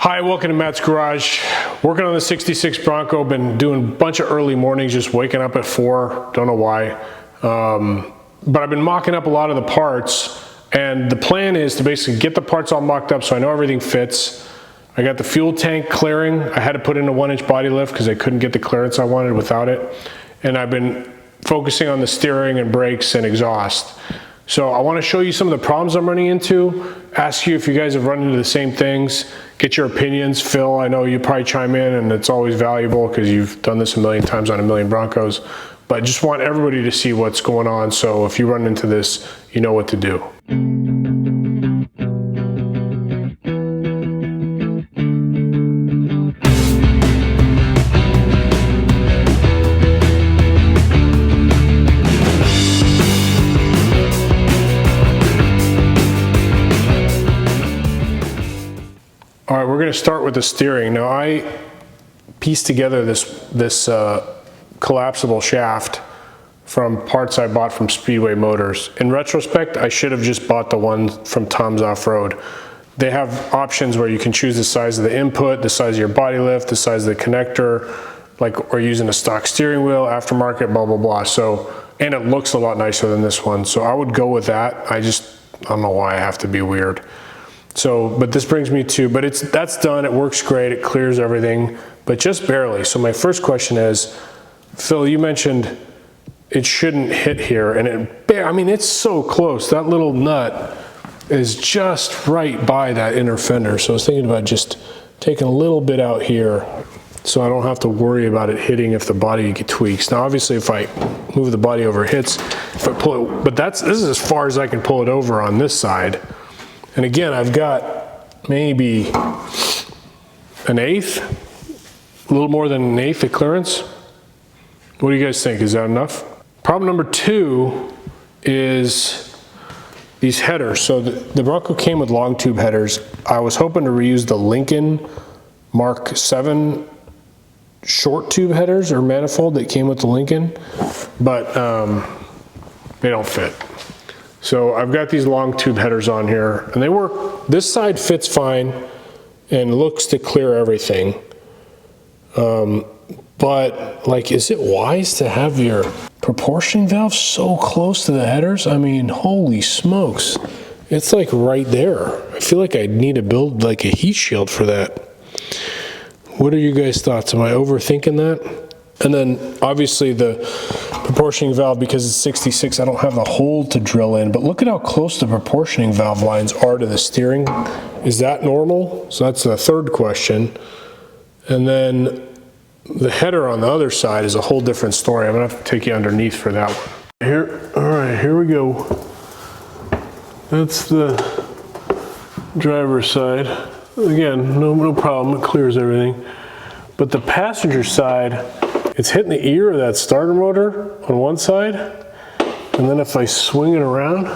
Hi, welcome to Matt's Garage. Working on the 66 Bronco. Been doing a bunch of early mornings, just waking up at 4, don't know why. But I've been mocking up a lot of the parts, and the plan is to basically get the parts all mocked up so I know everything fits. I got the fuel tank clearing. I had to put in a 1-inch body lift because I couldn't get the clearance I wanted without it. And I've been focusing on the steering and brakes and exhaust. So I want to show you some of the problems I'm running into, ask you if you guys have run into the same things, get your opinions. Phil, I know you probably chime in, and it's always valuable because you've done this a million times on a million Broncos, but just want everybody to see what's going on, so if you run into this, you know what to do. All right, we're going to start with the steering. Now I pieced together this collapsible shaft from parts I bought from Speedway Motors. In retrospect, I should have just bought the one from Tom's Off-Road. They have options where you can choose the size of the input, the size of your body lift, the size of the connector, like we're using a stock steering wheel, aftermarket, blah, blah, blah. So, and it looks a lot nicer than this one. So I would go with that. I don't know why I have to be weird. So, but this brings me to, that's done, it works great, it clears everything, but just barely. So my first question is, Phil, you mentioned it shouldn't hit here, and it's so close. That little nut is just right by that inner fender. So I was thinking about just taking a little bit out here so I don't have to worry about it hitting if the body tweaks. Now, obviously, if I move the body over, it hits. If I pull it, but this is as far as I can pull it over on this side. And again, I've got maybe an eighth, a little more than an eighth of clearance. What do you guys think? Is that enough? Problem number 2 is these headers. So the Bronco came with long tube headers. I was hoping to reuse the Lincoln Mark 7 short tube headers or manifold that came with the Lincoln, but they don't fit. So I've got these long tube headers on here, and they work. This side fits fine and looks to clear everything. But like, is it wise to have your proportioning valve so close to the headers? I mean, holy smokes. It's like right there. I feel like I need to build like a heat shield for that. What are you guys' thoughts? Am I overthinking that? And then obviously the proportioning valve, because it's 66, I don't have the hole to drill in, but look at how close the proportioning valve lines are to the steering. Is that normal? So that's the third question. And then the header on the other side is a whole different story. I'm gonna have to take you underneath for that one. Here, all right, here we go. That's the driver's side. Again, no problem, it clears everything. But the passenger side, it's hitting the ear of that starter motor on one side, and then if I swing it around,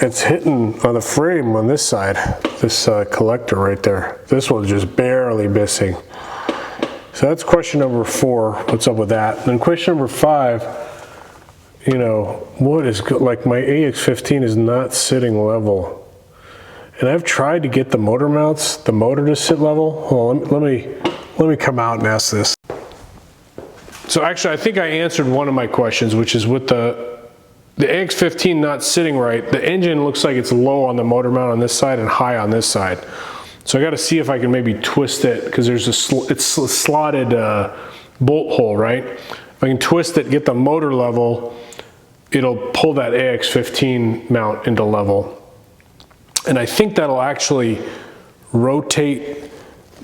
it's hitting on the frame on this side, this collector right there. This one's just barely missing. So that's question number 4, what's up with that? And then question number 5, you know, what is good? Like my AX15 is not sitting level. And I've tried to get the motor mounts, the motor to sit level. Hold on, let me come out and ask this. So actually, I think I answered one of my questions, which is with the AX15 not sitting right, the engine looks like it's low on the motor mount on this side and high on this side. So I got to see if I can maybe twist it, because there's it's a slotted bolt hole, right? If I can twist it, get the motor level, it'll pull that AX15 mount into level. And I think that'll actually rotate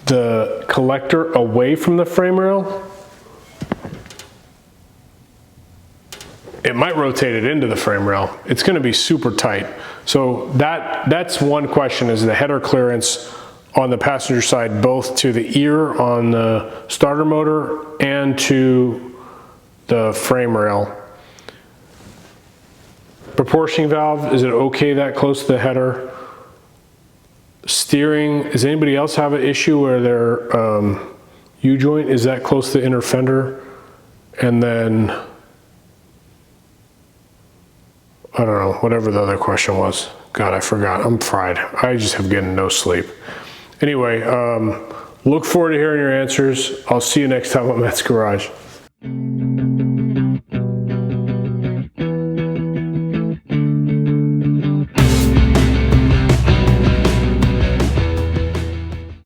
the collector away from the frame rail. It might rotate it into the frame rail. It's going to be super tight. So that's one question, is the header clearance on the passenger side, both to the ear on the starter motor and to the frame rail. Proportioning valve, is it okay that close to the header? Steering, does anybody else have an issue where their U-joint is that close to the inner fender? And then I don't know, whatever the other question was. God, I forgot. I'm fried. I just have getting no sleep. Anyway, look forward to hearing your answers. I'll see you next time on Matt's Garage.